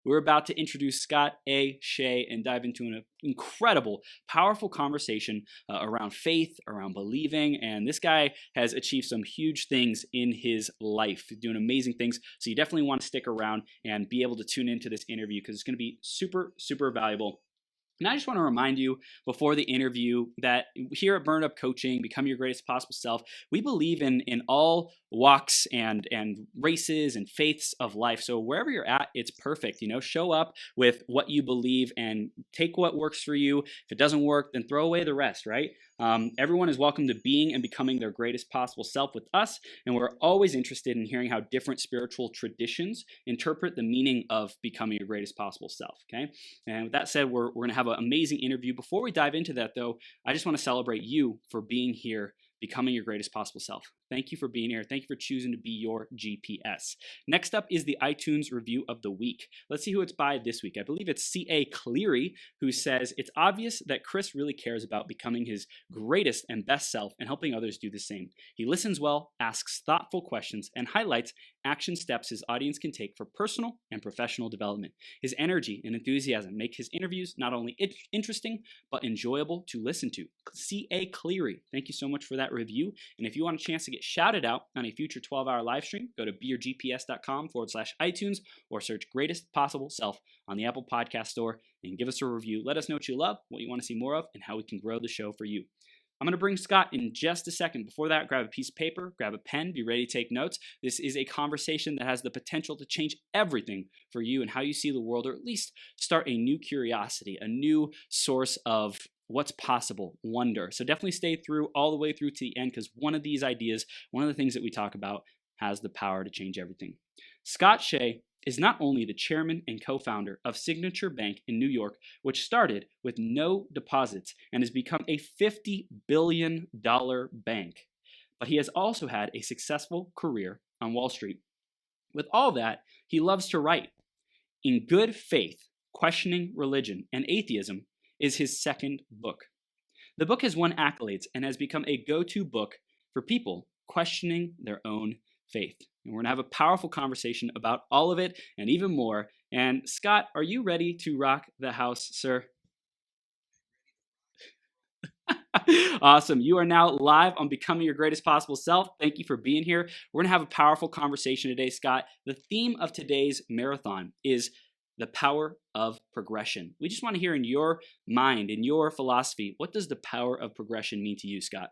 We're about to introduce Scott A. Shay and dive into an incredible, powerful conversation around faith, around believing. And this guy has achieved some huge things in his life, doing amazing things. So you definitely want to stick around and be able to tune into this interview because it's going to be super, super valuable. And I just want to remind you before the interview that here at Burn Up Coaching, Become Your Greatest Possible Self, we believe in all walks and races and faiths of life. So wherever you're at, it's perfect. Show up with what you believe and take what works for you. If it doesn't work, then throw away the rest, right? Everyone is welcome to being and becoming their greatest possible self with us. And we're always interested in hearing how different spiritual traditions interpret the meaning of becoming your greatest possible self. Okay. And with that said, we're going to have an amazing interview. Before we dive into that, though, I just want to celebrate you for being here, becoming your greatest possible self. Thank you for being here. Thank you for choosing to be your GPS. Next up is the iTunes review of the week. Let's see who it's by this week. I believe it's C.A. Cleary, who says, "It's obvious that Chris really cares about becoming his greatest and best self and helping others do the same. He listens well, asks thoughtful questions, and highlights action steps his audience can take for personal and professional development. His energy and enthusiasm make his interviews not only interesting, but enjoyable to listen to." C.A. Cleary, thank you so much for that review. And if you want a chance to get shouted out on a future 12-hour live stream, go to beyourgps.com/iTunes or search Greatest Possible Self on the Apple Podcast Store and give us a review. Let us know what you love, what you want to see more of, and how we can grow the show for you. I'm going to bring Scott in just a second. Before that, grab a piece of paper, grab a pen, be ready to take notes. This is a conversation that has the potential to change everything for you and how you see the world, or at least start a new curiosity, a new source of what's possible, wonder. So definitely stay through all the way through to the end, because one of these ideas, one of the things that we talk about has the power to change everything. Scott Shay is not only the chairman and co-founder of Signature Bank in New York, which started with no deposits and has become a $50 billion bank, but he has also had a successful career on Wall Street. With all that, he loves to write. In Good Faith, Questioning Religion and Atheism is his second book. The book has won accolades and has become a go-to book for people questioning their own faith. And we're going to have a powerful conversation about all of it and even more. And Scott, are you ready to rock the house, sir? Awesome. You are now live on Becoming Your Greatest Possible Self. Thank you for being here. We're going to have a powerful conversation today, Scott. The theme of today's marathon is the power of progression. We just want to hear in your mind, in your philosophy, what does the power of progression mean to you, Scott?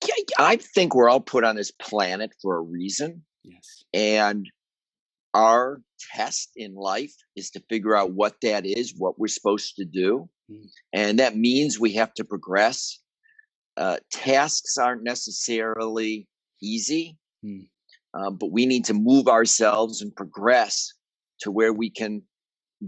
Yeah, I think we're all put on this planet for a reason. Yes. And our test in life is to figure out what that is, what we're supposed to do. And that means we have to progress. Tasks aren't necessarily easy, but we need to move ourselves and progress to where we can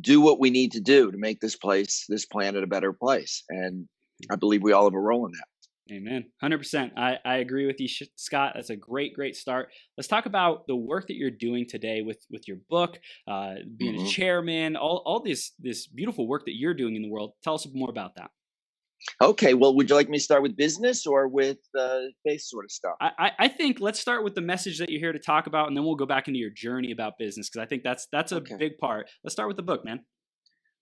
do what we need to do to make this planet a better place. And I believe we all have a role in that. Amen. 100%. I agree with you, Scott. That's a great start. Let's talk about the work that you're doing today with your book, being a chairman, all this beautiful work that you're doing in the world. Tell us more about that. Okay. Well, would you like me to start with business or with faith sort of stuff? I think let's start with the message that you're here to talk about, and then we'll go back into your journey about business, because I think that's a big part. Let's start with the book, man.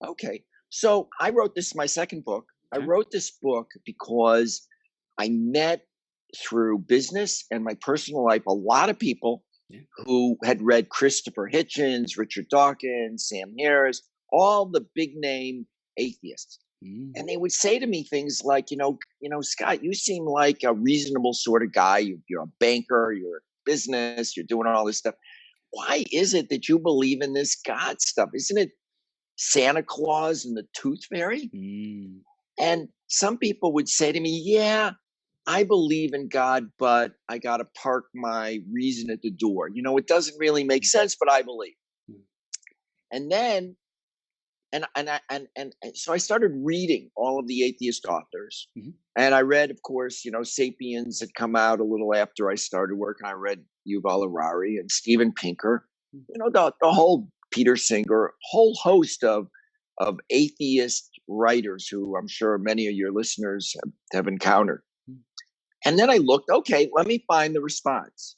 Okay. So I wrote my second book. Okay. I wrote this book because I met through business and my personal life a lot of people who had read Christopher Hitchens, Richard Dawkins, Sam Harris, all the big name atheists. And they would say to me things like, Scott, you seem like a reasonable sort of guy. You're a banker, you're a business, you're doing all this stuff. Why is it that you believe in this God stuff? Isn't it Santa Claus and the Tooth Fairy? And some people would say to me, yeah, I believe in God, but I got to park my reason at the door. It doesn't really make sense, but I believe. And then, so I started reading all of the atheist authors. And I read, of course, Sapiens had come out a little after I started work. And I read Yuval Harari and Steven Pinker, the whole Peter Singer, whole host of atheist writers who I'm sure many of your listeners have encountered. And then I looked, okay, let me find the response.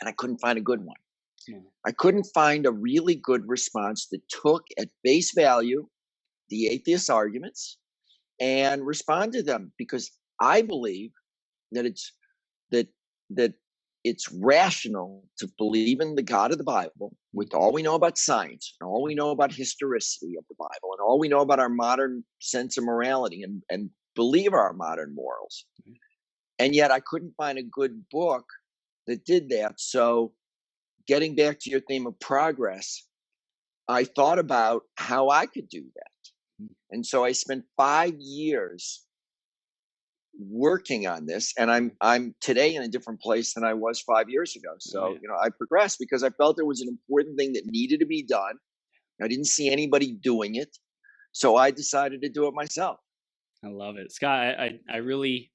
And I couldn't find a good one. I couldn't find a really good response that took at face value the atheist arguments and respond to them, because I believe that that that it's rational to believe in the God of the Bible with all we know about science and all we know about historicity of the Bible and all we know about our modern sense of morality and believe our modern morals. And yet I couldn't find a good book that did that. So getting back to your theme of progress, I thought about how I could do that. And so I spent 5 years working on this, and I'm today in a different place than I was 5 years ago. So, I progressed because I felt there was an important thing that needed to be done. I didn't see anybody doing it, so I decided to do it myself. I love it, Scott.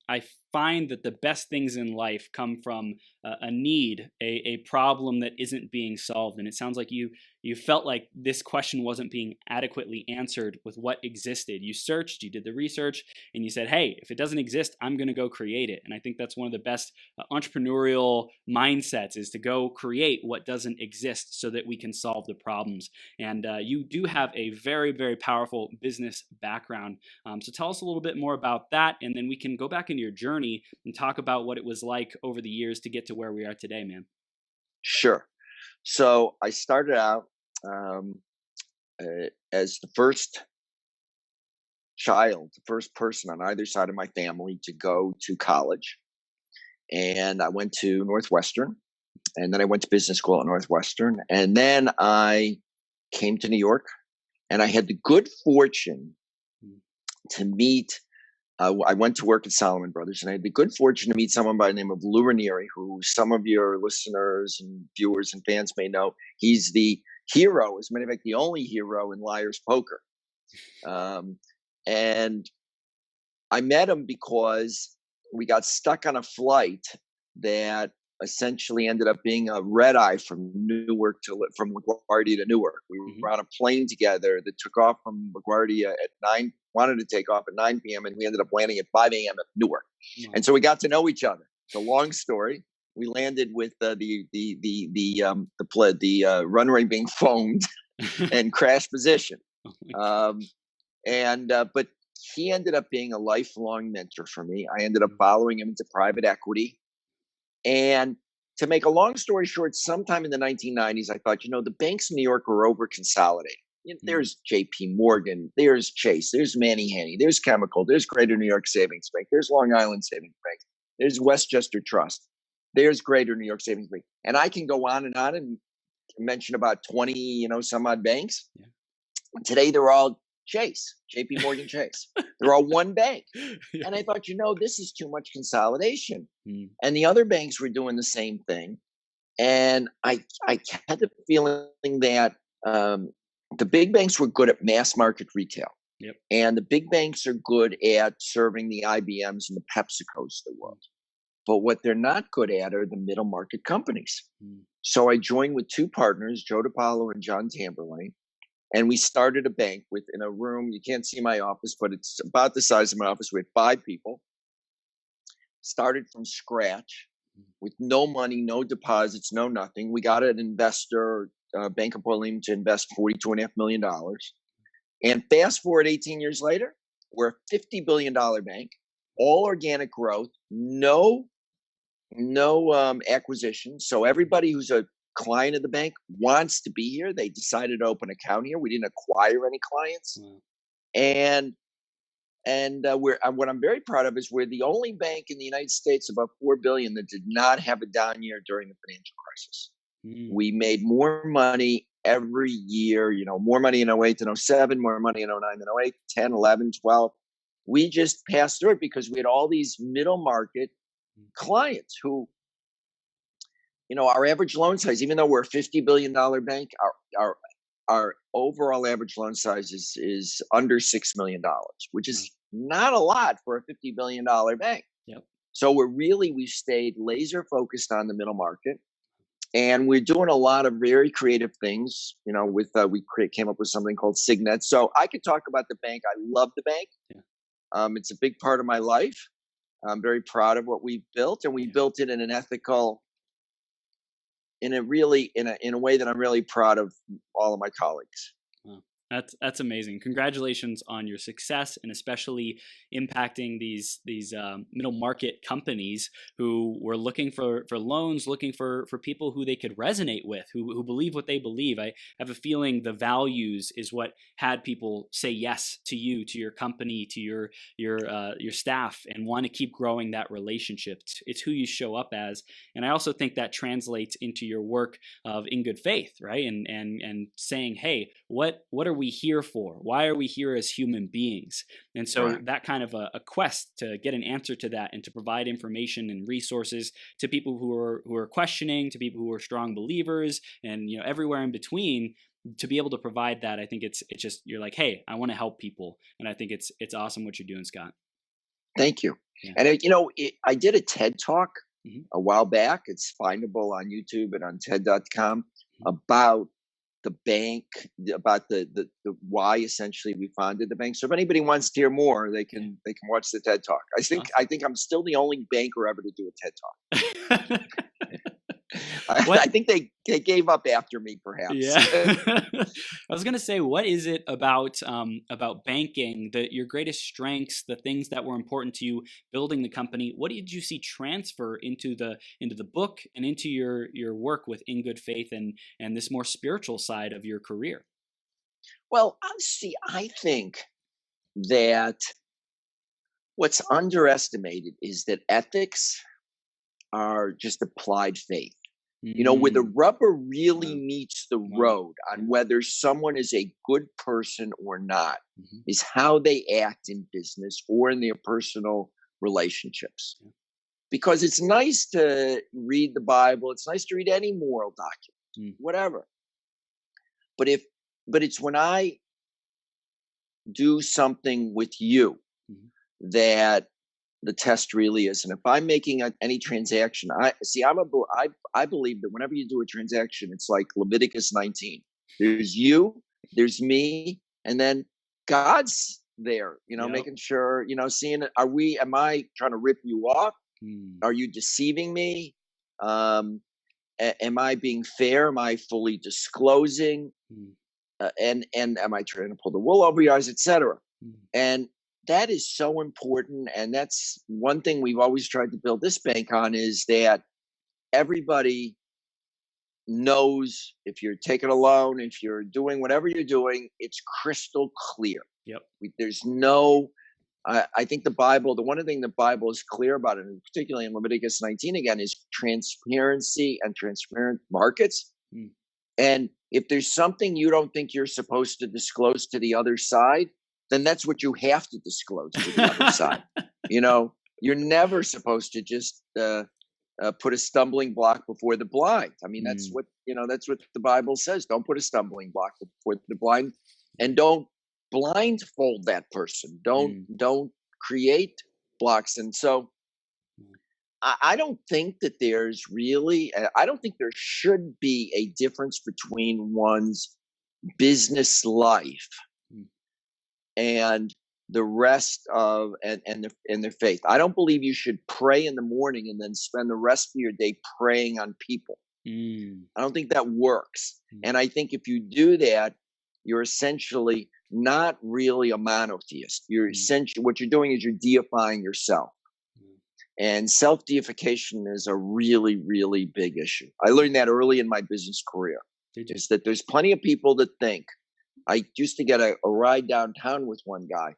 I find that the best things in life come from a need, a problem that isn't being solved. And it sounds like you felt like this question wasn't being adequately answered with what existed. You searched, you did the research, and you said, hey, if it doesn't exist, I'm going to go create it. And I think that's one of the best entrepreneurial mindsets, is to go create what doesn't exist so that we can solve the problems. And you do have a very, very powerful business background. So tell us a little bit more about that, and then we can go back into your journey and talk about what it was like over the years to get to where we are today, man. Sure. So I started out as the first child, the first person on either side of my family to go to college. And I went to Northwestern, and then I went to business school at Northwestern. And then I came to New York, and I had the good fortune to meet I went to work at Salomon Brothers, and I had the good fortune to meet someone by the name of Lou Ranieri, who some of your listeners and viewers and fans may know. He's the hero, as a matter of fact, the only hero in Liar's Poker. And I met him because we got stuck on a flight that essentially ended up being a red eye from LaGuardia to Newark. We were on a plane together that took off from LaGuardia at 9, wanted to take off at 9 p.m. and we ended up landing at 5 a.m. at Newark. And so we got to know each other. It's a long story. We landed with the runway being foamed and crash position. But he ended up being a lifelong mentor for me. I ended up following him into private equity. And to make a long story short, sometime in the 1990s, I thought, the banks in New York were over consolidating. There's J.P. Morgan, there's Chase, there's Manny Hanny, there's Chemical, there's Greater New York Savings Bank, there's Long Island Savings Bank, there's Westchester Trust, there's Greater New York Savings Bank. And I can go on and mention about 20, some odd banks. Yeah. Today, they're all Chase, JP Morgan Chase. They're all one bank. Yeah. And I thought, this is too much consolidation. And the other banks were doing the same thing. And I had the feeling that the big banks were good at mass market retail. Yep. And the big banks are good at serving the IBMs and the PepsiCos of the world. But what they're not good at are the middle market companies. So I joined with two partners, Joe DiPaolo and John Tamberlane. And we started a bank in a room. You can't see my office, but it's about the size of my office. We had 5 people. Started from scratch with no money, no deposits, no nothing. We got an investor, Bank of Berlin, to invest $42.5 million. And fast forward 18 years later, we're a $50 billion bank, all organic growth, no acquisition. So everybody who's a client of the bank wants to be here. They decided to open an account here. We didn't acquire any clients. And what I'm very proud of is we're the only bank in the United States above $4 billion that did not have a down year during the financial crisis. We made more money every year, more money in 08 and 07, more money in 09 and 08, 10, 11, 12. We just passed through it because we had all these middle market clients who, our average loan size, even though we're a $50 billion bank, our overall average loan size is under $6 million, which is not a lot for a $50 billion bank. Yep. So we've stayed laser focused on the middle market, and we're doing a lot of very creative things. We came up with something called Signet. So I could talk about the bank. I love the bank. Yeah. It's a big part of my life. I'm very proud of what we built, and we built it in an ethical in a really in a way that I'm really proud of all of my colleagues. Wow. That's amazing. Congratulations on your success, and especially impacting these middle market companies who were looking for loans, looking for people who they could resonate with, who believe what they believe. I have a feeling the values is what had people say yes to you, to your company, to your staff, and want to keep growing that relationship. It's who you show up as, and I also think that translates into your work of in good faith, right? And saying, hey, what are we here for? Why are we here as human beings? And so Right. that kind of a quest to get an answer to that and to provide information and resources to people who are questioning, to people who are strong believers, and everywhere in between, to be able to provide that, I think it's just, you're like, hey, I want to help people, and I think it's awesome what you're doing, Scott. Thank you. Yeah. And I did a TED talk Mhm. a while back. It's findable on YouTube and on TED.com about the bank, about the why essentially we founded the bank. So if anybody wants to hear more, they can watch the TED talk. I think I'm still the only banker ever to do a TED talk. I think they gave up after me, perhaps. Yeah. I was gonna say, what is it about banking, your greatest strengths, the things that were important to you building the company? What did you see transfer into the book and into your work with In Good Faith and this more spiritual side of your career? Well, see, I think that what's underestimated is that ethics are just applied faith. Where the rubber really Wow. meets the Wow. road on whether someone is a good person or not Mhm. is how they act in business or in their personal relationships. Yeah. Because it's nice to read the Bible, it's nice to read any moral document, Mm. whatever. But it's when I do something with you Mhm. that the test really is. And if I'm making any transaction, I believe that whenever you do a transaction, it's like Leviticus 19. There's you, there's me, and then God's there. Yep. Making sure seeing it. Am I trying to rip you off? Mm. Are you deceiving me? Um, am I being fair? Am I fully disclosing? Mm. And am I trying to pull the wool over your eyes, etc.? Mm. And that is so important. And that's one thing we've always tried to build this bank on, is that everybody knows if you're taking a loan, if you're doing whatever you're doing, it's crystal clear. Yep. There's no, I think the Bible, the one thing the Bible is clear about, and particularly in Leviticus 19 again, is transparency and transparent markets. Mm. And if there's something you don't think you're supposed to disclose to the other side, then that's what you have to disclose to the other side. You're never supposed to just put a stumbling block before the blind. I mean, that's what the Bible says. Don't put a stumbling block before the blind, and don't blindfold that person. Don't create blocks. And so I don't think that I don't think there should be a difference between one's business life Mm. and the rest of and their faith. I don't believe you should pray in the morning and then spend the rest of your day preying on people. Mm. I don't think that works. Mm. And I think if you do that, you're essentially not really a monotheist. You're essentially, what you're doing is you're deifying yourself. And self-deification is a really, really big issue. I learned that early in my business career. Is that there's plenty of people that think. I used to get a ride downtown with one guy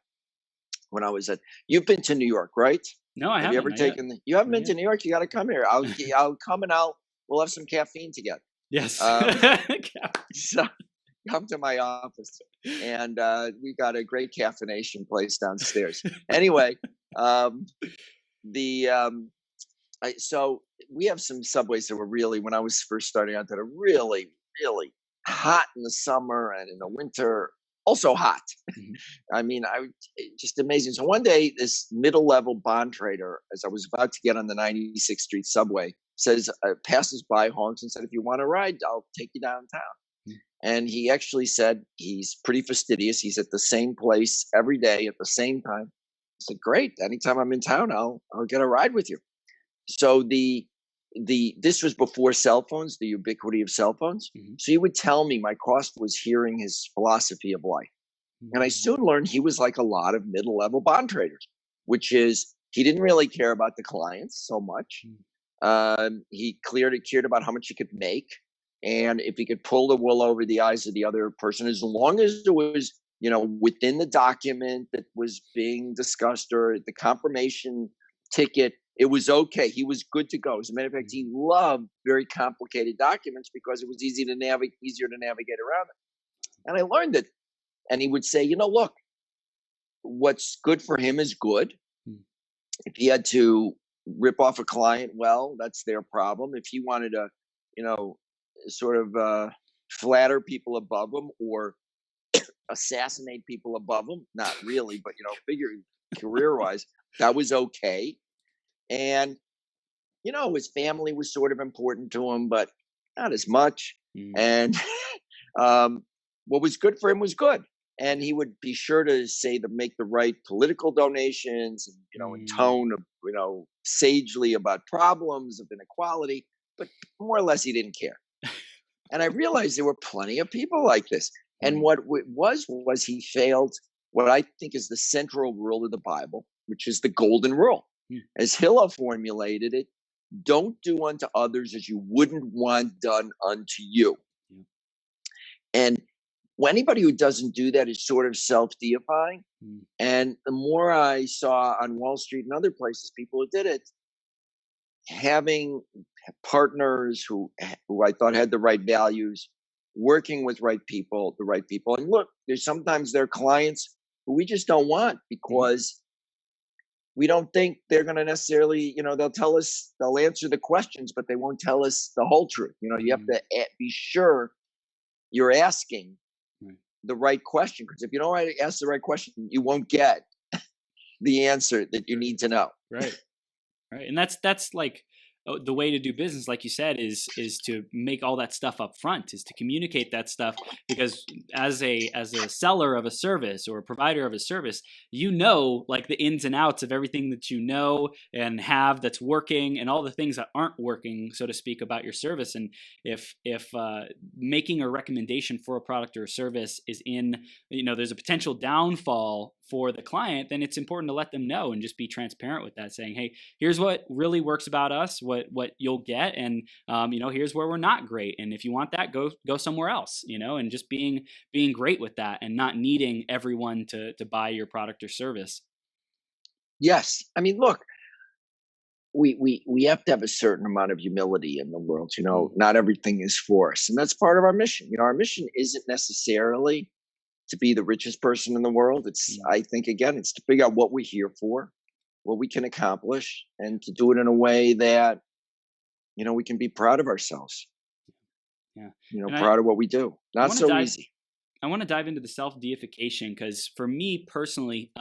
when I was you've been to New York, right? No, I Have you haven't. ever taken, you haven't Not been to yet. New York? You got to come here. I'll come and we'll have some caffeine together. Yes. So come to my office, and we got a great caffeination place downstairs. Anyway, so we have some subways that were really, when I was first starting out, that are really, really hot in the summer, and in the winter also hot. Mhm. I mean, just amazing. So one day, this middle-level bond trader, as I was about to get on the 96th Street subway, passes by, honks, and said, "If you want to ride, I'll take you downtown." Mm. And he actually said he's pretty fastidious. He's at the same place every day at the same time. I said, "Great. Anytime I'm in town, I'll get a ride with you." So this was before cell phones, the ubiquity of cell phones. So he would tell me my cost was hearing his philosophy of life. And I soon learned he was like a lot of middle-level bond traders, which is he didn't really care about the clients so much. He cared about how much he could make, and if he could pull the wool over the eyes of the other person, as long as it was, within the document that was being discussed or the confirmation ticket, it was okay. He was good to go. As a matter of fact, he loved very complicated documents because it was easier to navigate around them. And I learned that. And he would say, look, what's good for him is good. If he had to rip off a client, well, that's their problem. If he wanted to, sort of flatter people above him or assassinate people above him, not really, but, figure career-wise, that was okay. And, his family was sort of important to him, but not as much. And what was good for him was good. And he would be sure to make the right political donations, and, in tone of, sagely about problems of inequality, but more or less he didn't care. And I realized there were plenty of people like this. And what it was he failed what I think is the central rule of the Bible, which is the golden rule. As Hillel formulated it, don't do unto others as you wouldn't want done unto you. And anybody who doesn't do that is sort of self-deifying. And the more I saw on Wall Street and other places, people who did it, having partners who I thought had the right values, working with the right people. And look, sometimes there are clients who we just don't want because we don't think they're going to necessarily, they'll answer the questions, but they won't tell us the whole truth. You have to be sure you're asking the right question, because if you don't ask the right question, you won't get the answer that you need to know. Right. And that's like the way to do business, like you said, is to make all that stuff up front, is to communicate that stuff, because as a seller of a service or a provider of a service, like the ins and outs of everything that and have that's working and all the things that aren't working, so to speak, about your service. And if making a recommendation for a product or a service is there's a potential downfall for the client, then it's important to let them know and just be transparent with that, saying, hey, here's what really works about us, what you'll get, and here's where we're not great, and if you want that, go somewhere else, and just being great with that and not needing everyone to buy your product or service. Yes. I mean, look, we have to have a certain amount of humility in the world. Not everything is for us, and that's part of our mission. Our mission isn't necessarily to be the richest person in the world. I think, again, it's to figure out what we're here for, what we can accomplish, and to do it in a way that, we can be proud of ourselves. Proud of what we do. Not so easy. I want to dive into the self-deification, because for me personally,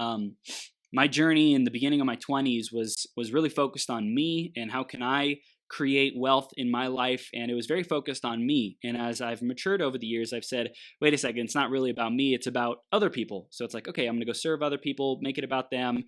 my journey in the beginning of my 20s was really focused on me and how can I create wealth in my life, and it was very focused on me. And as I've matured over the years, I've said, wait a second, it's not really about me, it's about other people. So it's like, okay, I'm going to go serve other people, make it about them,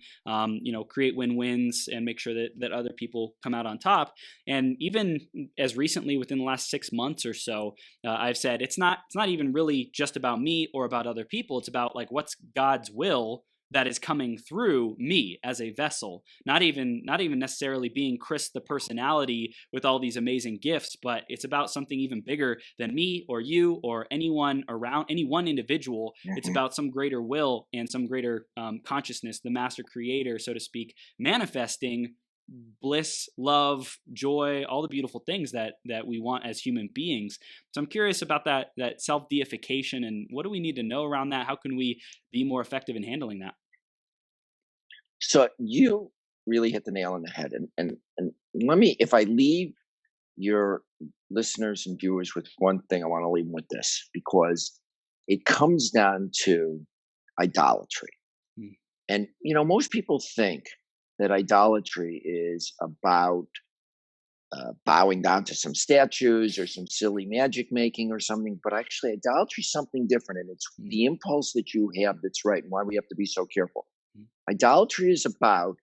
create win-wins and make sure that other people come out on top. And even as recently, within the last 6 months or so, I've said it's not even really just about me or about other people. It's about like what's God's will that is coming through me as a vessel, not even necessarily being Chris the personality with all these amazing gifts, but it's about something even bigger than me or you or anyone around, any one individual. It's about some greater will and some greater consciousness, the master creator, so to speak, manifesting bliss, love, joy, all the beautiful things that we want as human beings. So I'm curious about that self-deification, and what do we need to know around that? How can we be more effective in handling that? So you really hit the nail on the head. And let me, if I leave your listeners and viewers with one thing, I want to leave them with this, because it comes down to idolatry. And, most people think that idolatry is about bowing down to some statues or some silly magic making or something. But actually, idolatry is something different. And it's the impulse that you have that's right, and why we have to be so careful. Idolatry is about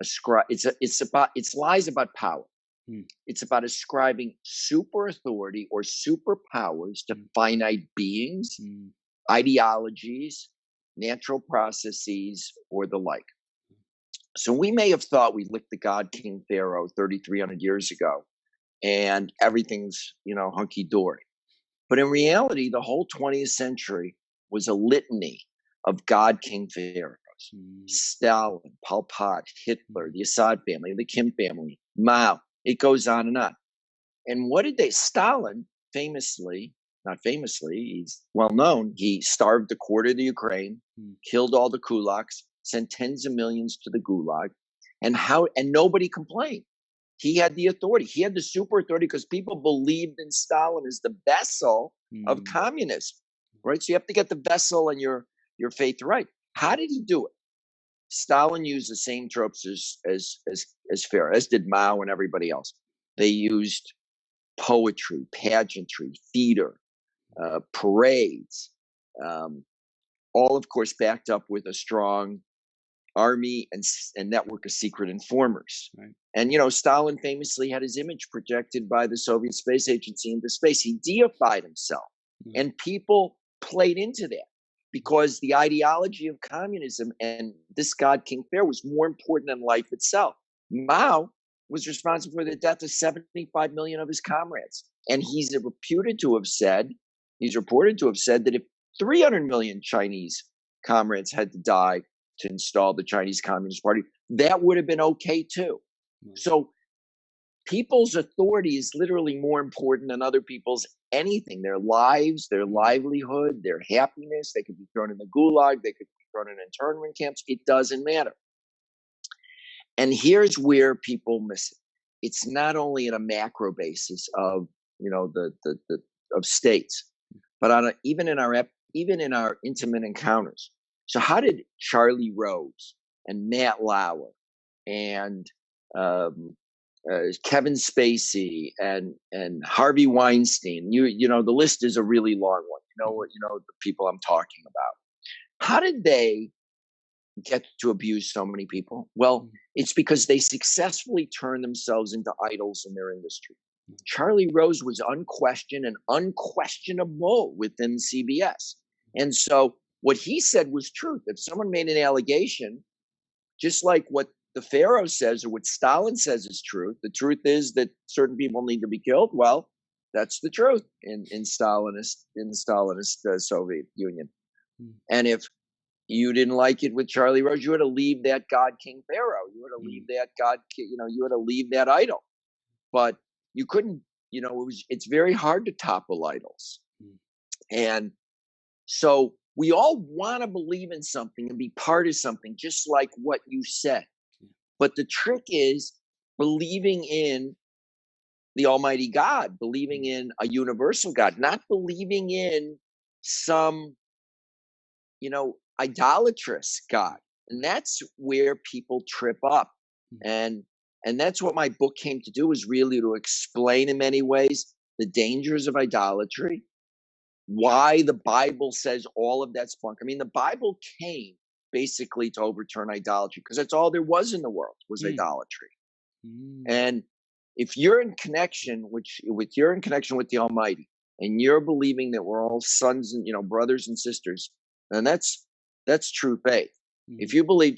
it's lies about power. Mm, It's about ascribing super authority or superpowers to mm, finite beings, mm, ideologies, natural processes, or the like. So we may have thought we licked the God King Pharaoh 3,300 years ago and everything's, hunky dory. But in reality, the whole 20th century was a litany of God King Pharaohs. mm, Stalin, Pol Pot, Hitler, mm, the Assad family, the Kim family, Mao. It goes on and on. And what did they? Stalin famously, not famously, he's well known. He starved a quarter of the Ukraine, mm, killed all the kulaks, sent tens of millions to the gulag, and nobody complained. He had the authority. He had the super authority because people believed in Stalin as the vessel of mm, communism, right? So you have to get the vessel and your faith right. How did he do it? Stalin used the same tropes as Pharaoh, as did Mao and everybody else. They used poetry, pageantry, theater, parades, um, all of course backed up with a strong army and network of secret informers. right. And Stalin famously had his image projected by the Soviet Space Agency into space. He deified himself, Mm, and people played into that because the ideology of communism and this God King Pharaoh was more important than life itself. Mao was responsible for the death of 75 million of his comrades, and he's reported to have said that if 300 million Chinese comrades had to die to install the Chinese Communist Party, that would have been okay too. mm, So people's authority is literally more important than other people's anything. Their lives, their mm, livelihood, their happiness. They could be thrown in the gulag, they could be thrown in internment camps. It doesn't matter. And here's where people miss it. It's not only in a macro basis of the of states, but even in our intimate encounters. So how did Charlie Rose and Matt Lauer and Kevin Spacey and Harvey Weinstein, the list is a really long one. The people I'm talking about. How did they get to abuse so many people? Well, mm, it's because they successfully turned themselves into idols in their industry. mm, Charlie Rose was unquestioned and unquestionable within CBS. And so what he said was truth. If someone made an allegation, just like what the Pharaoh says or what Stalin says is truth, the truth is that certain people need to be killed. Well, that's the truth in the Stalinist Soviet Union. mm, And if you didn't like it with Charlie Rose, you had to leave that God King Pharaoh. You had to leave mm, that you had to leave that idol. But you couldn't, it's very hard to topple idols. mm, And so we all want to believe in something and be part of something, just like what you said. But the trick is believing in the Almighty God, believing in a universal God, not believing in some, idolatrous God. And that's where people trip up. mm, And and that's what my book came to do, is really to explain in many ways the dangers of idolatry, why the Bible says all of that's bunk. I mean, the Bible came basically to overturn idolatry because that's all there was in the world was mm, idolatry. mm, And if you're in connection, you're in connection with the Almighty, and you're believing that we're all sons and brothers and sisters, then that's true faith. If mm, you believe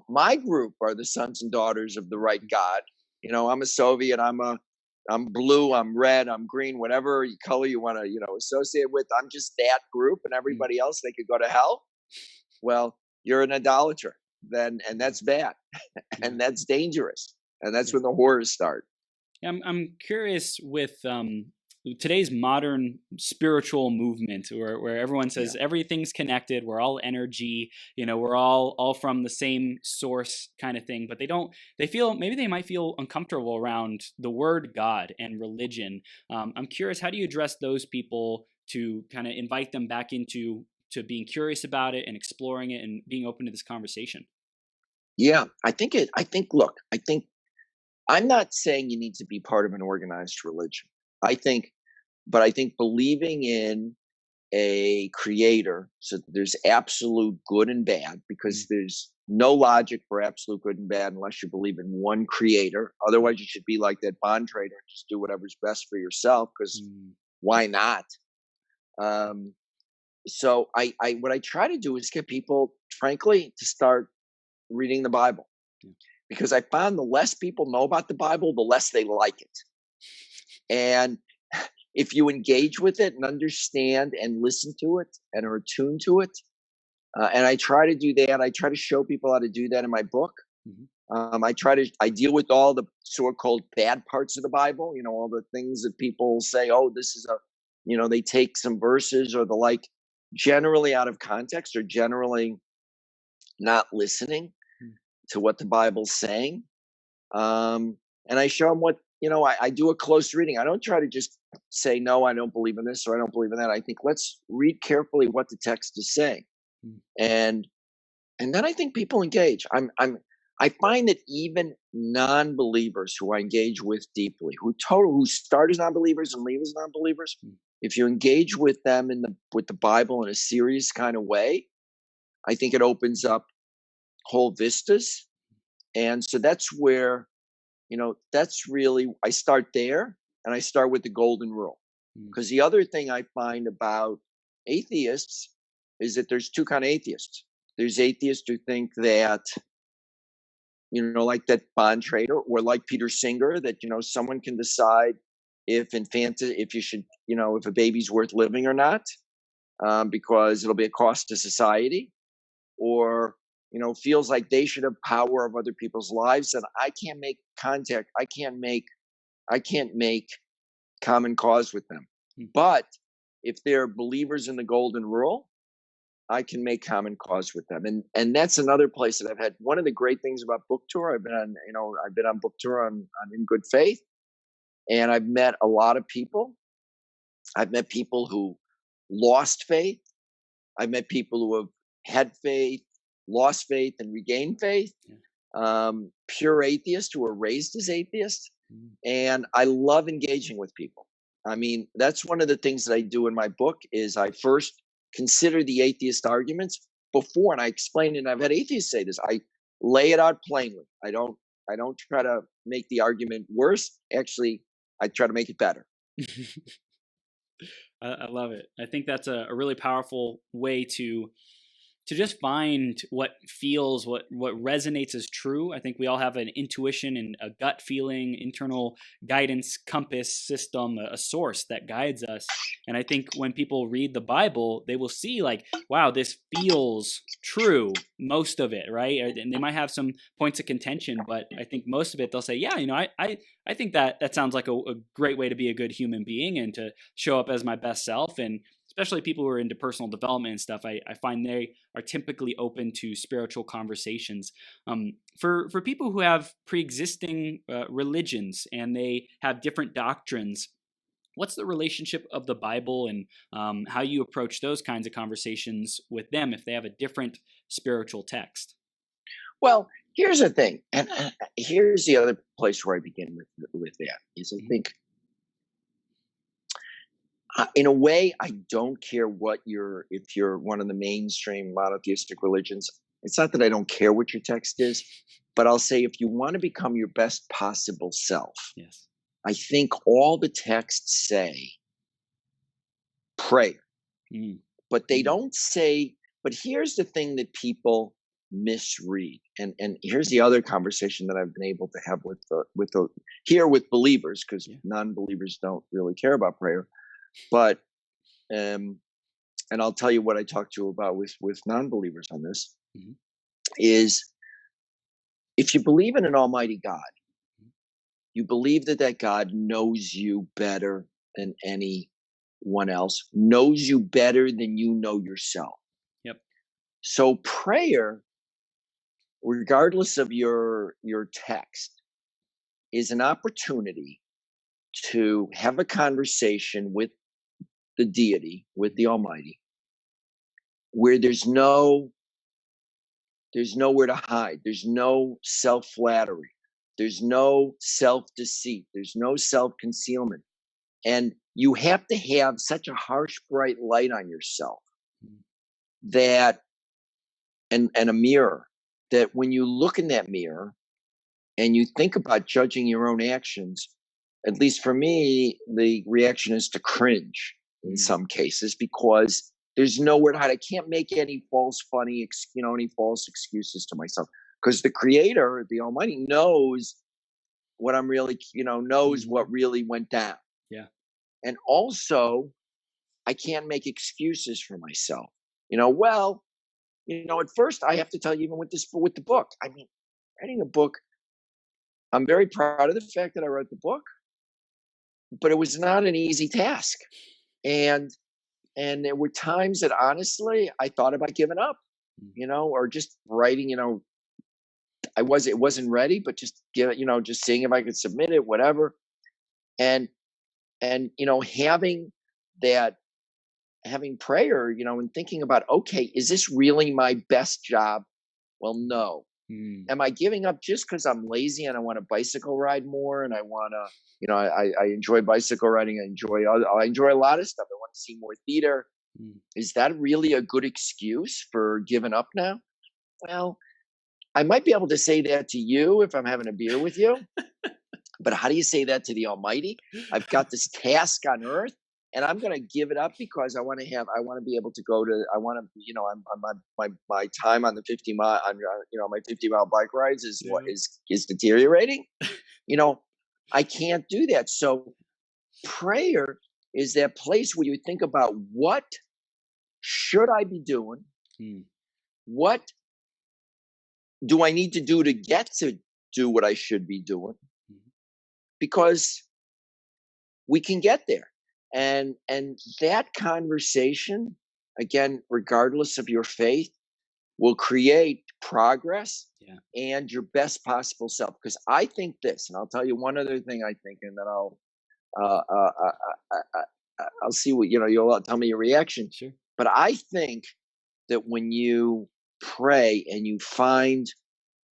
my group are the sons and daughters of the right God. I'm a Soviet. I'm blue. I'm red. I'm green. Whatever color you want to associate with. I'm just that group, and mm, everybody else they could go to hell. Well, you're an idolater then, and yeah, that's bad, yeah, and that's dangerous, and that's yeah. when the horrors start. I'm curious with today's modern spiritual movement, where everyone Yeah. says everything's connected, we're all energy, we're all from the same source kind of thing, but they might feel uncomfortable around the word God and religion. I'm curious, how do you address those people to kind of invite them back into to being curious about it and exploring it and being open to this conversation? Yeah, I think I'm not saying you need to be part of an organized religion. I think but I think believing in a creator, so there's absolute good and bad, because there's no logic for absolute good and bad unless you believe in one creator. Otherwise, you should be like that bond trader and just do whatever's best for yourself, because why not? So I what I try to do is get people, frankly, to start reading the Bible, because I found the less people know about the Bible, the less they like it. And if you engage with it and understand and listen to it and are attuned to it, and I try to do that. I try to show people how to do that in my book. I deal with all the so-called bad parts of the Bible, all the things that people say, oh, this is they take some verses or the like, generally out of context, or generally not listening to what the Bible's saying. And I show them what, I do a close reading. I don't try to just say, no, I don't believe in this or I don't believe in that. I think, let's read carefully what the text is saying. And then I think people engage. I find that even non-believers who I engage with deeply, who start as non-believers and leave as non-believers, if you engage with them with the Bible in a serious kind of way, I think it opens up whole vistas. And so that's where, that's really, I start there, and I start with the golden rule. Because the other thing I find about atheists is that there's two kind of atheists. There's atheists who think that, like that bond trader, or like Peter Singer, that, someone can decide if you should, if a baby's worth living or not, because it'll be a cost to society, or, feels like they should have power of other people's lives, and I can't make contact. I can't make common cause with them. But if they're believers in the golden rule, I can make common cause with them. And that's another place that I've had. One of the great things about book tour, I've been on book tour on In Good Faith, and I've met a lot of people. I've met people who lost faith. I've met people who have had faith, lost faith, and regained faith. Pure atheists who were raised as atheists. And I love engaging with people. I mean, that's one of the things that I do in my book, is I first consider the atheist arguments before, and I explain it. And I've had atheists say this. I lay it out plainly. I don't try to make the argument worse. Actually, I try to make it better. I love it. I think that's a really powerful way to just find what feels, what resonates as true. I think we all have an intuition and a gut feeling, internal guidance, compass system, a source that guides us. And I think when people read the Bible, they will see like, wow, this feels true, most of it, right? And they might have some points of contention, but I think most of it, they'll say, yeah, I think that sounds like a great way to be a good human being and to show up as my best self. And especially people who are into personal development and stuff, I find they are typically open to spiritual conversations. For people who have pre-existing religions and they have different doctrines, what's the relationship of the Bible and how you approach those kinds of conversations with them if they have a different spiritual text? Well, here's the thing, and here's the other place where I begin with that, is I think, in a way, I don't care if you're one of the mainstream monotheistic religions. It's not that I don't care what your text is, but I'll say, if you want to become your best possible self, yes, I think all the texts say prayer, but they don't say, but here's the thing that people misread. And here's the other conversation that I've been able to have with believers, because non-believers don't really care about prayer. But, and I'll tell you what I talk to you about with non-believers on this, is if you believe in an almighty God, you believe that God knows you better than anyone else, knows you better than you know yourself. Yep. So prayer, regardless of your text, is an opportunity to have a conversation with the deity, with the Almighty, where there's nowhere to hide. There's no self-flattery. There's no self-deceit. There's no self-concealment. And you have to have such a harsh, bright light on yourself Mm. that, and a mirror, that when you look in that mirror and you think about judging your own actions, at least for me, the reaction is to cringe in Mm. some cases, because there's nowhere to hide. I can't make any false, any false excuses to myself, because the Creator, the Almighty, knows what I'm really, knows Mhm. what really went down. Yeah. And also, I can't make excuses for myself. At first, I have to tell you, even with the book, I mean, writing a book, I'm very proud of the fact that I wrote the book, but it was not an easy task. And there were times that honestly I thought about giving up, Mm. or just writing, it wasn't ready, but just just seeing if I could submit it, whatever. And having that, having prayer, and thinking about, okay, is this really my best job? Well, no. Mm. Am I giving up just because I'm lazy and I want to bicycle ride more, and I want to, I enjoy bicycle riding. I enjoy a lot of stuff. I want to see more theater. Mm. Is that really a good excuse for giving up now? Well, I might be able to say that to you if I'm having a beer with you, but how do you say that to the Almighty? I've got this task on earth, and I'm going to give it up because I want to be able to go to, I want to, I'm my time on the 50 mile, my 50-mile bike rides is what Yeah. is deteriorating. You know, I can't do that. So prayer is that place where you think about, what should I be doing? Mm. What do I need to do to get to do what I should be doing? Mhm. Because we can get there. And that conversation, again, regardless of your faith, will create progress Yeah. and your best possible self. Because I think this, and I'll tell you one other thing I think, and then uh, uh, uh, I'll see what you'll tell me your reaction. Sure. But I think that when you pray and you find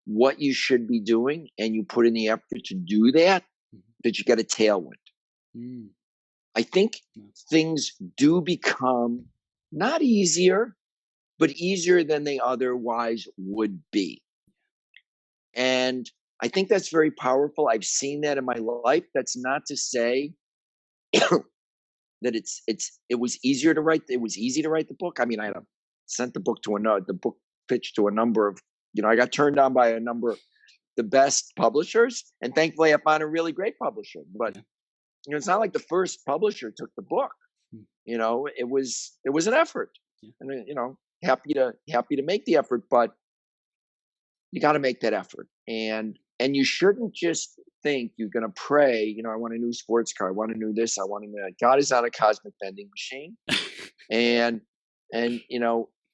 what you should be doing and you put in the effort to do that, Mhm. that you get a tailwind. Mm. I think No. things do become not easier, but easier than they otherwise would be. And I think that's very powerful. I've seen that in my life. That's not to say that it was easier to write. It was easy to write the book. I mean, sent the book to the book pitch to a number of, I got turned down by a number of the best publishers, and thankfully I found a really great publisher. But Yeah. it's not like the first publisher took the book. Mm. It was an effort, Yeah. and happy to make the effort, but you got to make that effort, and you shouldn't just think you're going to pray. I want a new sports car. I want a new this. I want a new. God is not a cosmic vending machine, and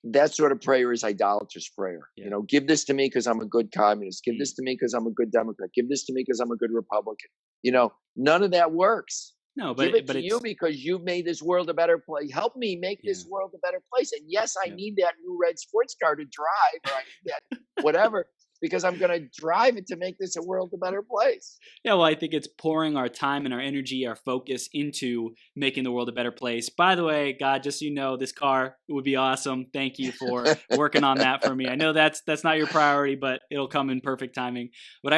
that sort of prayer is idolatrous prayer. Yeah. Give this to me because I'm a good communist. Give this to me because I'm a good Democrat. Give this to me because I'm a good Republican. None of that works. No, Give it but to you it's because you've made this world a better place. Help me make yeah. this world a better place. And yes, I Yep. need that new red sports car to drive, or I need that whatever, because I'm going to drive it to make this a world a better place. Yeah, well, I think it's pouring our time and our energy, our focus into making the world a better place. By the way, God, just so you know, this car would be awesome. Thank you for working on that for me. I know that's not your priority, but it'll come in perfect timing. But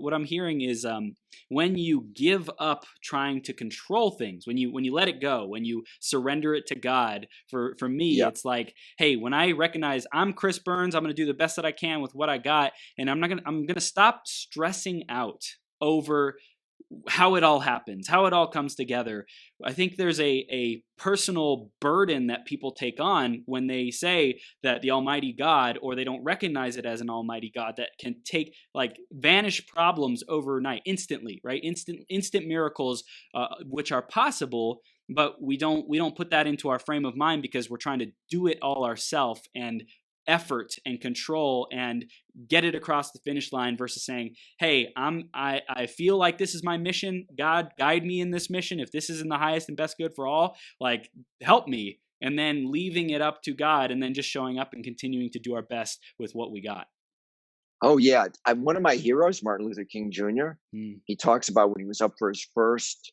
what I'm hearing is when you give up trying to control things, when you let it go, when you surrender it to God, for me, Yeah. it's like, hey, when I recognize I'm Chris Burns, I'm going to do the best that I can with what I got, and I'm going to stop stressing out over how it all happens, how it all comes together. I think there's a personal burden that people take on when they say that the Almighty God, or they don't recognize it as an Almighty God that can vanish problems overnight, instantly, right? Instant miracles, which are possible, but we don't put that into our frame of mind because we're trying to do it all ourselves and effort and control and get it across the finish line, versus saying, hey, I feel like this is my mission. God, guide me in this mission. If this is in the highest and best good for all, help me. And then leaving it up to God, and then just showing up and continuing to do our best with what we got. Oh yeah, one of my heroes, Martin Luther King Jr. Mm. He talks about when he was up for his first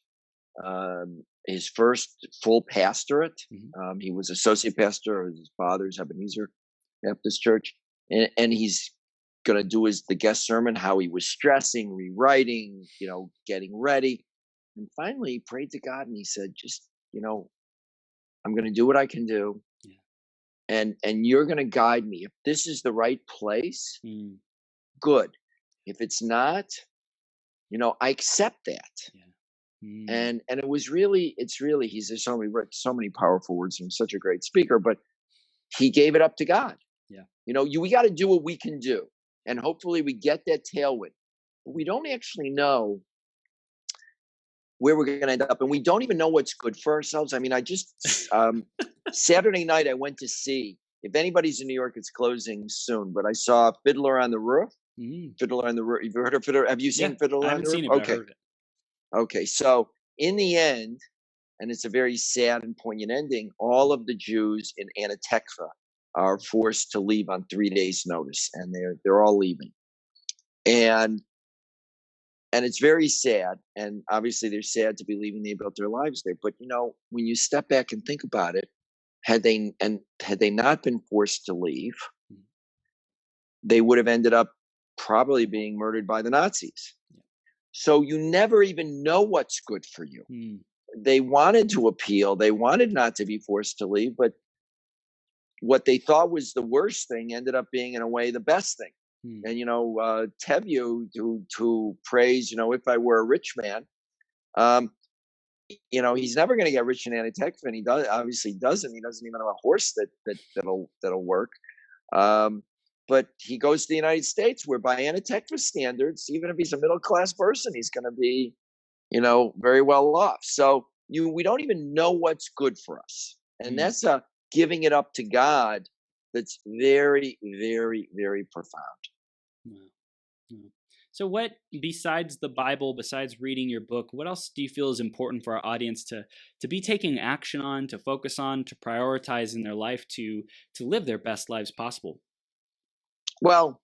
his first full pastorate. Mm-hmm. He was associate pastor of his father's Ebenezer Baptist Church, and he's going to do the guest sermon, how he was stressing, rewriting, getting ready. And finally he prayed to God and he said, just, I'm going to do what I can do. Yeah. And you're going to guide me. If this is the right place, good. If it's not, I accept that. Yeah. And it's really, he's wrote so many powerful words and such a great speaker, but he gave it up to God. Yeah. We got to do what we can do. And hopefully we get that tailwind. But we don't actually know where we're going to end up. And we don't even know what's good for ourselves. I mean, I just, Saturday night, I went to see, if anybody's in New York, it's closing soon, but I saw Fiddler on the Roof. Fiddler on the Roof. Have you heard of Fiddler? Have you seen Fiddler on the Roof? I haven't seen it, but I heard it. Okay. So in the end, and it's a very sad and poignant ending, all of the Jews in Anatekfa are forced to leave on 3 days' notice, and they're all leaving, and it's very sad. And obviously, they're sad to be leaving. They built their lives there, but when you step back and think about it, had they not been forced to leave, they would have ended up probably being murdered by the Nazis. So you never even know what's good for you. They wanted to appeal. They wanted not to be forced to leave, but what they thought was the worst thing ended up being, in a way, the best thing. And, Tevye, who prays, if I were a rich man, he's never going to get rich in Anatekfa, and he obviously doesn't. He doesn't even have a horse that'll work. But he goes to the United States, where by Anatekfa standards, even if he's a middle-class person, he's going to be, very well off. So we don't even know what's good for us. And that's giving it up to God that's very, very, very profound. Yeah. So what, besides the Bible, besides reading your book, what else do you feel is important for our audience to be taking action on, to focus on, to prioritize in their life, to live their best lives possible? Well,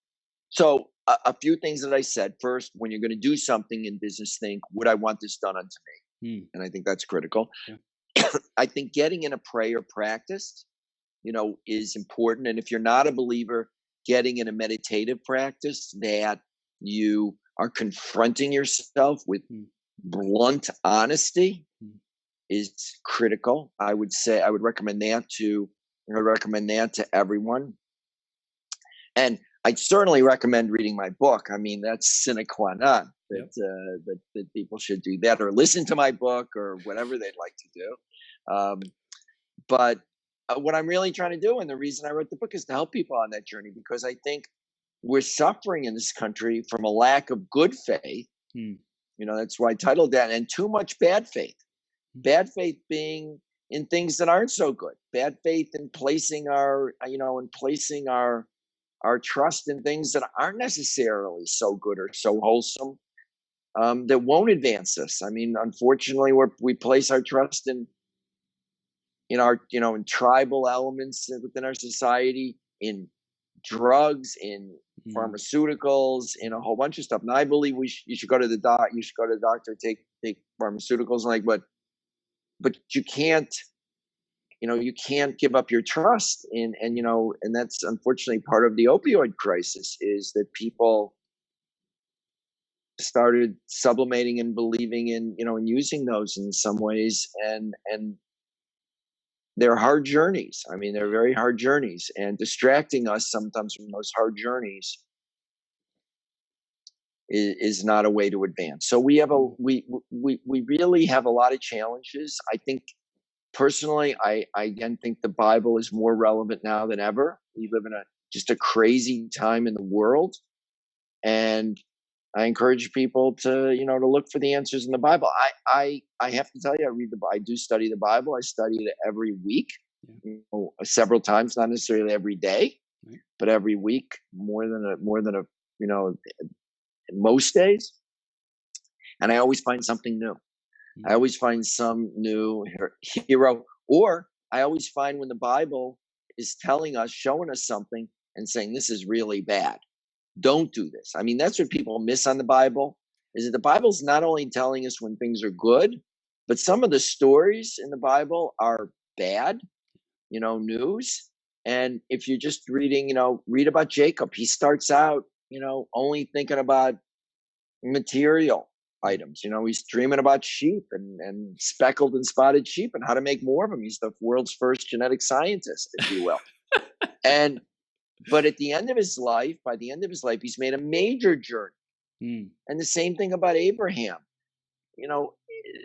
so a few things that I said. First, when you're going to do something in business, think, would I want this done unto me? And I think that's critical. Yeah. I think getting in a prayer practice, is important. And if you're not a believer, getting in a meditative practice that you are confronting yourself with blunt honesty is critical. I would recommend that to everyone. And I certainly recommend reading my book. I mean, that's sine qua non that people should do that, or listen to my book, or whatever they'd like to do. But what I'm really trying to do, and the reason I wrote the book, is to help people on that journey, because I think we're suffering in this country from a lack of good faith. That's why I titled that, and too much bad faith. Bad faith being in things that aren't so good. Bad faith in placing our trust in things that aren't necessarily so good or so wholesome, that won't advance us. I mean, unfortunately, we place our trust in tribal elements within our society, in drugs, in pharmaceuticals, in a whole bunch of stuff. And I believe you should go to the doctor, take pharmaceuticals, but you can't, you can't give up your trust in, and that's unfortunately part of the opioid crisis, is that people started sublimating and believing in, and using those in some ways. And they're hard journeys. I mean, they're very hard journeys, and distracting us sometimes from those hard journeys is not a way to advance. So we really have a lot of challenges. I think personally, I again think the Bible is more relevant now than ever. We live in just a crazy time in the world, and I encourage people to look for the answers in the Bible. I have to tell you, I do study the Bible. I study it every week, several times, not necessarily every day, but every week, more than most days. And I always find something new. I always find some new hero, or I always find when the Bible is showing us something and saying, this is really bad. Don't do this. I mean, that's what people miss on the Bible, is that the Bible's not only telling us when things are good, But some of the stories in the Bible are bad, news. And if you're just reading, read about Jacob, he starts out, only thinking about material items. He's dreaming about sheep and speckled and spotted sheep and how to make more of them. He's the world's first genetic scientist, if you will. But at the end of his life, by the end of his life, he's made a major journey. And the same thing about Abraham.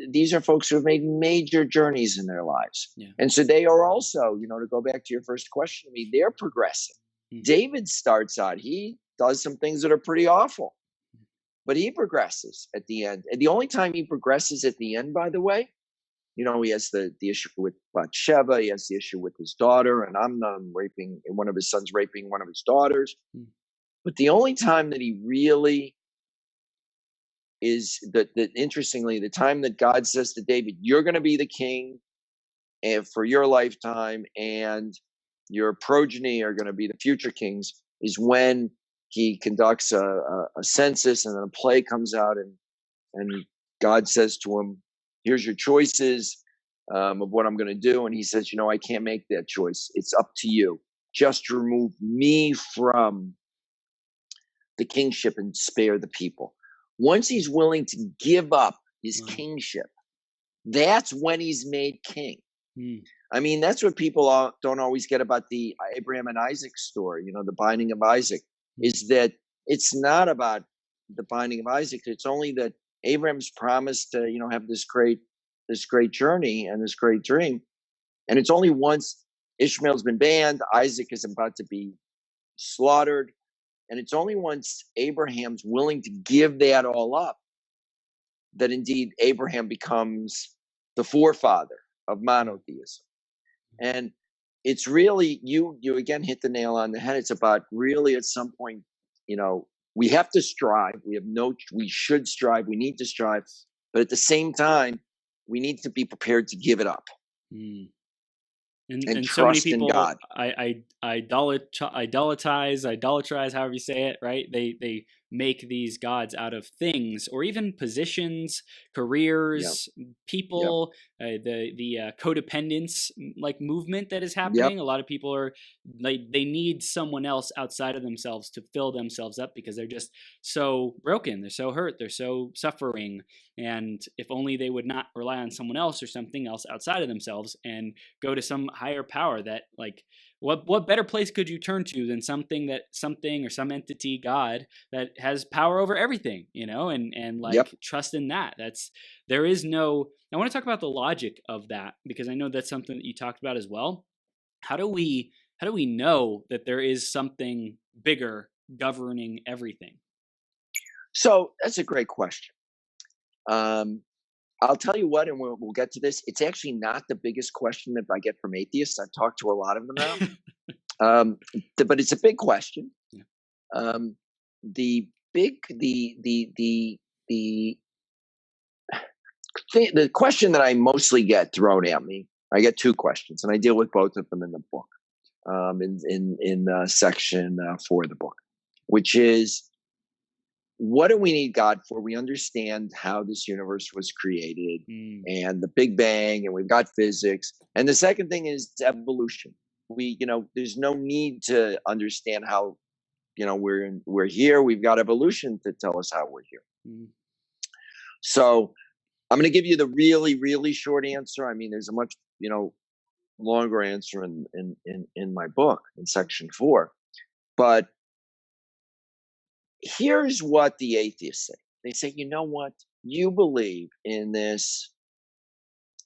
These are folks who have made major journeys in their lives. Yeah. And so they are also, to go back to your first question, they're progressing. David starts out, he does some things that are pretty awful, but he progresses at the end. And the only time he progresses at the end, by the way, he has the issue with Bathsheba, he has the issue with his daughter, and Amnon raping, one of his sons raping one of his daughters. But the only time that he really is that interestingly, the time that God says to David, you're going to be the king and for your lifetime, and your progeny are going to be the future kings, is when he conducts a census, and then a plague comes out, and God says to him, here's your choices of what I'm going to do. And he says, I can't make that choice. It's up to you. Just remove me from the kingship and spare the people. Once he's willing to give up his kingship, that's when he's made king. I mean, that's what people don't always get about the Abraham and Isaac story, the binding of Isaac, is that it's not about the binding of Isaac. It's only that Abraham's promised to, have this great journey and this great dream. And it's only once Ishmael's been banned, Isaac is about to be slaughtered. And it's only once Abraham's willing to give that all up that indeed Abraham becomes the forefather of monotheism. And it's really, you again hit the nail on the head. It's about really at some point, we have to strive. We should strive. We need to strive. But at the same time, we need to be prepared to give it up. And trust so many people, in God. idolatrize, however you say it, right? They make these gods out of things, or even positions, careers, people. The codependence like movement that is happening. A lot of people are like, they need someone else outside of themselves to fill themselves up because they're just so broken, they're so hurt, they're so suffering. And if only they would not rely on someone else or something else outside of themselves and go to some higher power, that like, what better place could you turn to than something or some entity, God, that has power over everything, and like trust in that. There is no, I want to talk about the logic of that, because I know that's something that you talked about as well. How do we know that there is something bigger governing everything? So that's a great question. I'll tell you what, and we'll get to this. It's actually not the biggest question that I get from atheists. I've talked to a lot of them now, but it's a big question. The question that I mostly get thrown at me, I get two questions, and I deal with both of them in the book, in section 4 of the book, which is, what do we need God for? We understand how this universe was created and the Big Bang, and we've got physics. And the second thing is evolution. There's no need to understand how, we're here. We've got evolution to tell us how we're here. So I'm going to give you the really, really short answer. I mean, there's a much, longer answer in my book in section 4, but here's what the atheists say. They say, you know what? You believe in this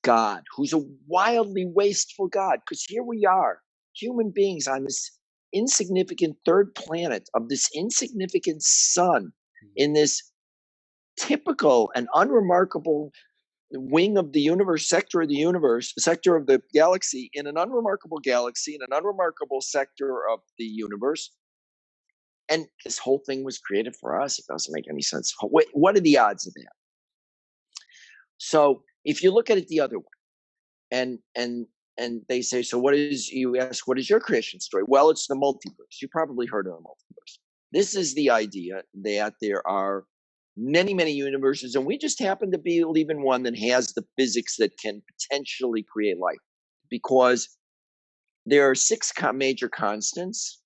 God who's a wildly wasteful God, because here we are, human beings on this insignificant third planet of this insignificant sun in this typical and unremarkable wing of the universe, sector of the galaxy, in an unremarkable galaxy, in an unremarkable sector of the universe. And this whole thing was created for us. It doesn't make any sense. What are the odds of that? So if you look at it the other way, and they say, so you ask, what is your creation story? Well, it's the multiverse. You probably heard of the multiverse. This is the idea that there are many, many universes, and we just happen to believe in one that has the physics that can potentially create life. Because there are six major constants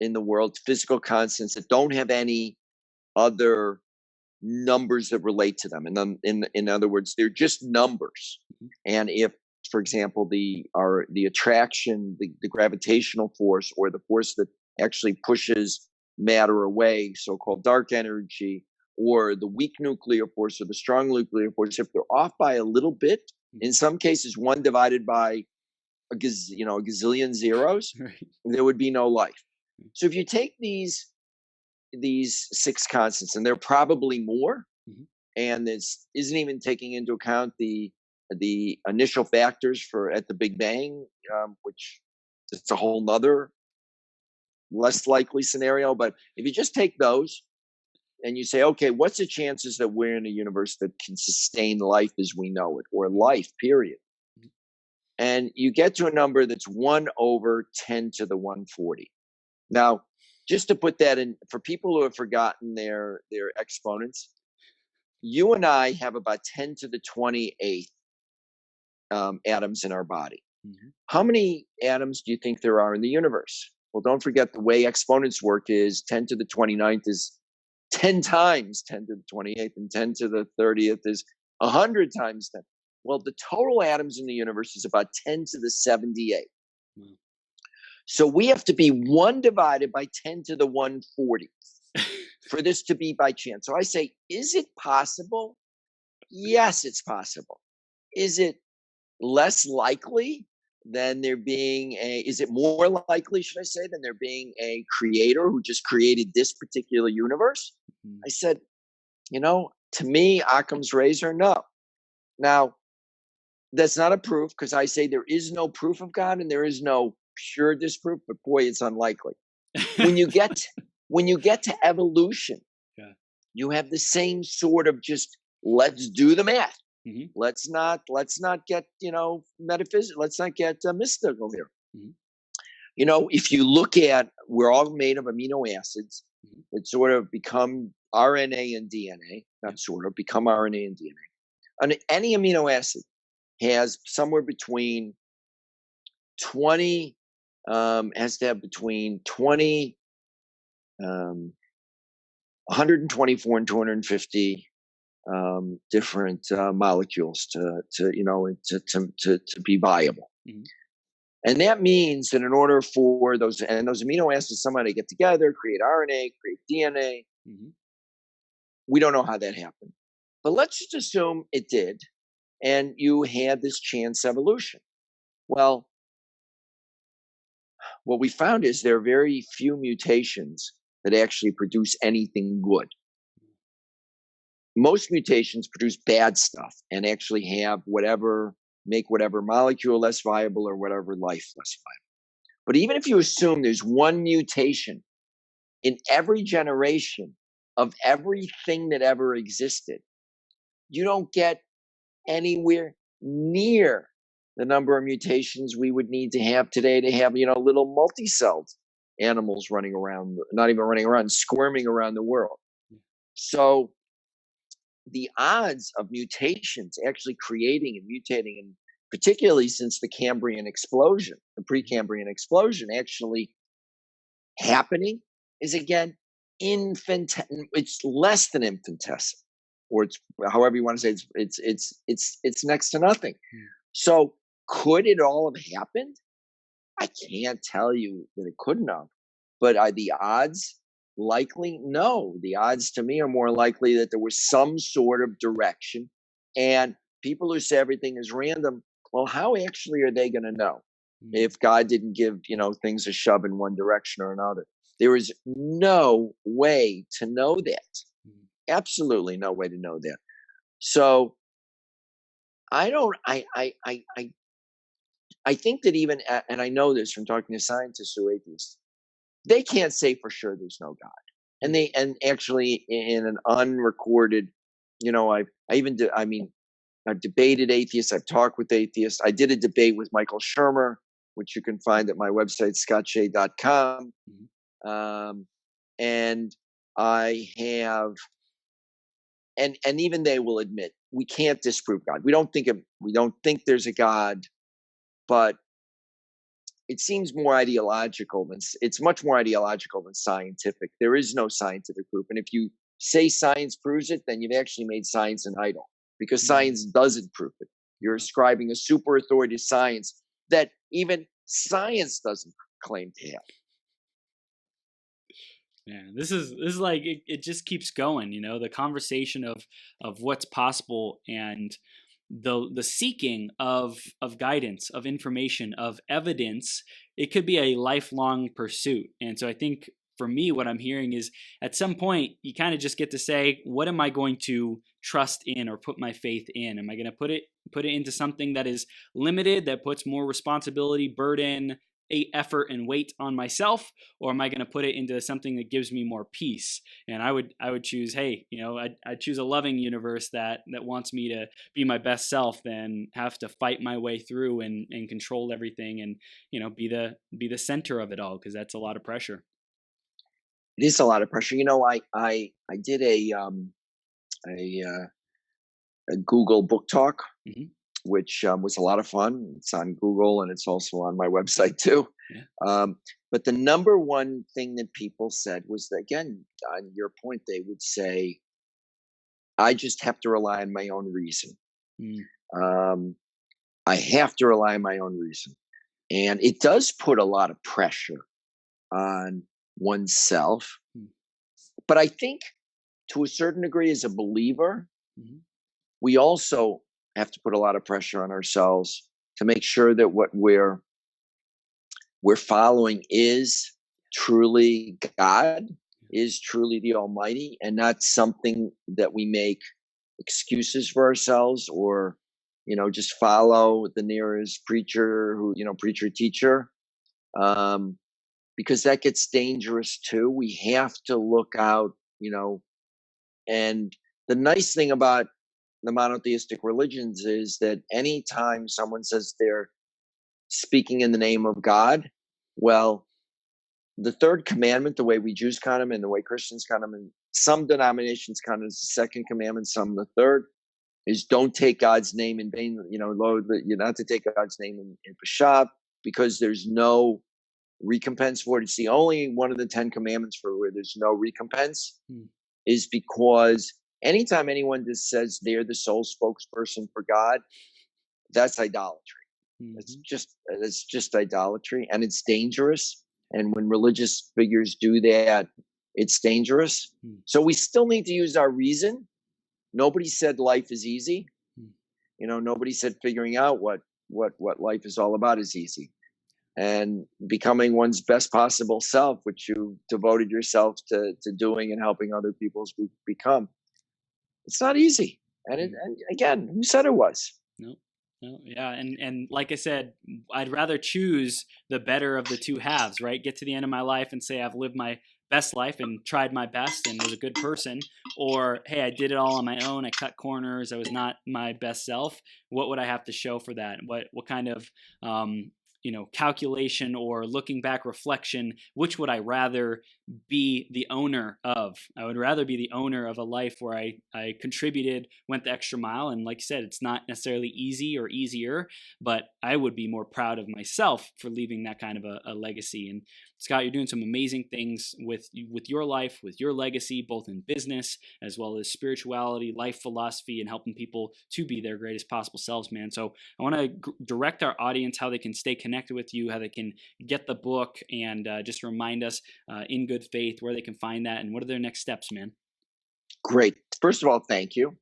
in the world, physical constants that don't have any other numbers that relate to them. And then, in other words, they're just numbers. And if, for example, the attraction, the gravitational force, or the force that actually pushes matter away, so-called dark energy, or the weak nuclear force or the strong nuclear force, if they're off by a little bit, in some cases, one divided by a gazillion zeros, there would be no life. So if you take these six constants, and there are probably more, and this isn't even taking into account the initial factors for at the Big Bang, which it's a whole nother less likely scenario. But if you just take those and you say, okay, what's the chances that we're in a universe that can sustain life as we know it, or life, period? And you get to a number that's 1 over 10 to the 140. Now, just to put that in, for people who have forgotten their exponents, you and I have about 10 to the 28th atoms in our body. How many atoms do you think there are in the universe? Well, don't forget, the way exponents work is 10 to the 29th is 10 times 10 to the 28th, and 10 to the 30th is 100 times 10. Well, the total atoms in the universe is about 10 to the 78. So we have to be 1 divided by 10 to the 140 for this to be by chance. So I say, is it possible? Yes, it's possible. Is it less likely than there being is it more likely, should I say, than there being a creator who just created this particular universe? I said, to me, Occam's razor, no. Now, that's not a proof, because I say there is no proof of God and there is no pure disproof, but boy, it's unlikely. When you get to evolution, you have the same sort of just, let's do the math. Let's not get metaphysical. Let's not get mystical here. If you look at, we're all made of amino acids that sort of become RNA and DNA. Not sort of, become RNA and DNA. And any amino acid has somewhere between 20 has to have between 20 124 and 250 different molecules to be viable. And that means that in order for those amino acids somehow to get together, create RNA, create DNA, we don't know how that happened. But let's just assume it did, and you had this chance evolution. Well, what we found is there are very few mutations that actually produce anything good. Most mutations produce bad stuff and actually make whatever molecule less viable or whatever life less viable. But even if you assume there's one mutation in every generation of everything that ever existed, you don't get anywhere near the number of mutations we would need to have today to have, little multi-celled animals running around, not even running around, squirming around the world. So the odds of mutations actually creating and mutating, and particularly since the Cambrian explosion, the Precambrian explosion actually happening, is again it's less than infinitesimal, or it's however you want to say it's next to nothing. So could it all have happened? I can't tell you that it couldn't have, but are the odds likely? No. The odds to me are more likely that there was some sort of direction. And people who say everything is random, well, how actually are they going to know if God didn't give, things a shove in one direction or another? There is no way to know that. Absolutely no way to know that. So I think that even, and I know this from talking to scientists who are atheists, they can't say for sure there's no God. And actually in an unrecorded, I've debated atheists. I've talked with atheists. I did a debate with Michael Shermer, which you can find at my website, scottshay.com. And I have and even they will admit we can't disprove God. We don't think there's a God, but it seems more ideological than it's much more ideological than scientific. There is no scientific proof, and if you say science proves it, then you've actually made science an idol, because science doesn't prove it. You're ascribing a super authority to science that even science doesn't claim to have. Yeah, this is like it just keeps going, the conversation of what's possible, and the seeking of guidance, of information, of evidence. It could be a lifelong pursuit. And so I think for me, what I'm hearing is at some point you kind of just get to say, what am I going to trust in or put my faith in? Am I going to put it into something that is limited, that puts more responsibility, burden, effort, and weight on myself, or am I going to put it into something that gives me more peace? And I would choose, hey, I'd choose a loving universe that wants me to be my best self, than have to fight my way through and control everything, and be the center of it all, because that's a lot of pressure. It is a lot of pressure. I did a Google book talk, Mm-hmm. which was a lot of fun. It's on Google and it's also on my website too. Yeah. But the number one thing that people said was that, again, on your point, they would say, I just have to rely on my own reason. I have to rely on my own reason. And it does put a lot of pressure on oneself. But I think to a certain degree, as a believer, we also have to put a lot of pressure on ourselves to make sure that what we're following is truly God, is truly the Almighty, and not something that we make excuses for ourselves, or just follow the nearest preacher preacher teacher, because that gets dangerous too. We have to look out, and the nice thing about the monotheistic religions is that anytime someone says they're speaking in the name of God, well, the third commandment, the way we Jews count them and the way Christians count them, and some denominations count it as the second commandment, some the third, is don't take God's name in vain. You're not to take God's name in Peshat, because there's no recompense for it. It's the only one of the 10 commandments for where there's no recompense, is because anytime anyone just says they're the sole spokesperson for God, that's idolatry. It's just idolatry, and it's dangerous. And when religious figures do that, it's dangerous. So we still need to use our reason. Nobody said life is easy. Nobody said figuring out what life is all about is easy. And becoming one's best possible self, which you devoted yourself to doing and helping other people become. It's not easy. And again, who said it was? Nope. No, yeah, and like I said, I'd rather choose the better of the two halves, right? Get to the end of my life and say I've lived my best life and tried my best and was a good person, or hey, I did it all on my own. I cut corners. I was not my best self. What would I have to show for that? What kind of calculation or looking back reflection, which would I rather be the owner of? I would rather be the owner of a life where I contributed, went the extra mile. And like I said, it's not necessarily easy or easier, but I would be more proud of myself for leaving that kind of a legacy. And Scott, you're doing some amazing things with your life, with your legacy, both in business as well as spirituality, life philosophy, and helping people to be their greatest possible selves, man. So I want to direct our audience how they can stay connected with you, how they can get the book, and just remind us in good faith where they can find that and what are their next steps, man. Great. First of all, thank you.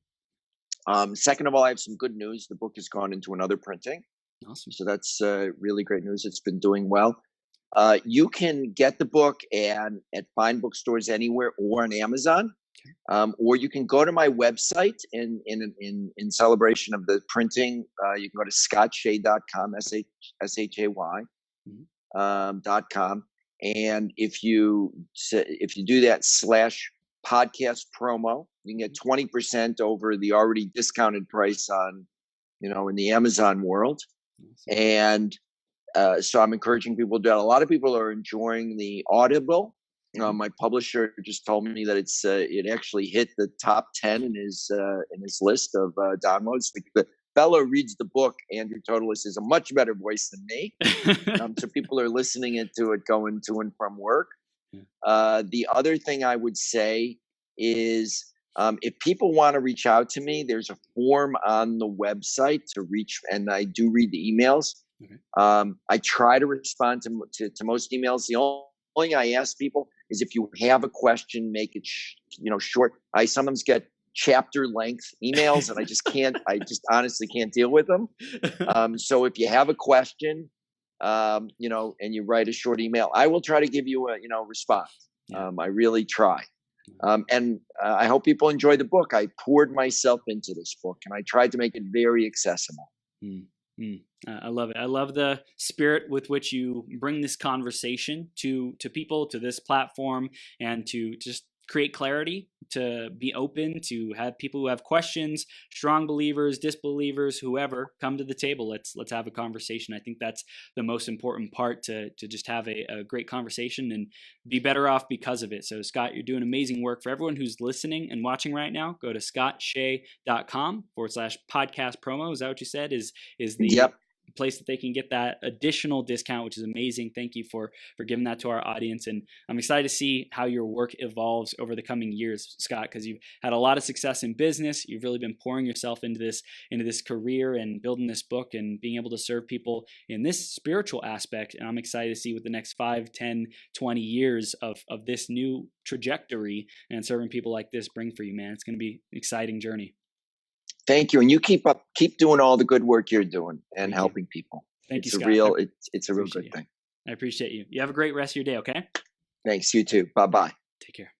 Second of all, I have some good news. The book has gone into another printing. Awesome. So that's really great news. It's been doing well. You can get the book at fine bookstores anywhere or on Amazon, or you can go to my website in celebration of the printing. You can go to scottshay.com, SHAY.com, and if you do that /podcast promo, you can get 20% over the already discounted price on in the Amazon world. Awesome. And so I'm encouraging people to do that. A lot of people are enjoying the Audible, My publisher just told me that it actually hit the top 10 in his list of downloads. The fellow reads the book. Andrew Totalis is a much better voice than me. So people are listening to it going to and from work. The other thing I would say is, if people want to reach out to me, there's a form on the website to reach, and I do read the emails. Okay. I try to respond to most emails. The only thing I ask people is, if you have a question, make it short. I sometimes get chapter length emails, and I just honestly can't deal with them. So if you have a question, and you write a short email, I will try to give you a response. Yeah. I really try. And I hope people enjoy the book. I poured myself into this book, and I tried to make it very accessible. I love it. I love the spirit with which you bring this conversation to people, to this platform, and to just create clarity, to be open, to have people who have questions, strong believers, disbelievers, whoever, come to the table. Let's have a conversation. I think that's the most important part, to just have a great conversation and be better off because of it. So Scott, you're doing amazing work. For everyone who's listening and watching right now, go to scottshay.com/podcast promo. Is that what you said? Is the Yep. place that they can get that additional discount, which is amazing. Thank you for giving that to our audience. And I'm excited to see how your work evolves over the coming years, Scott, because you've had a lot of success in business. You've really been pouring yourself into this career and building this book and being able to serve people in this spiritual aspect. And I'm excited to see what the next 5, 10, 20 years of this new trajectory and serving people like this bring for you, man. It's going to be an exciting journey. Thank you. And you keep doing all the good work you're doing and helping people. Thank you, Scott. It's a real good thing. I appreciate you. You have a great rest of your day, okay? Thanks. You too. Bye-bye. Take care.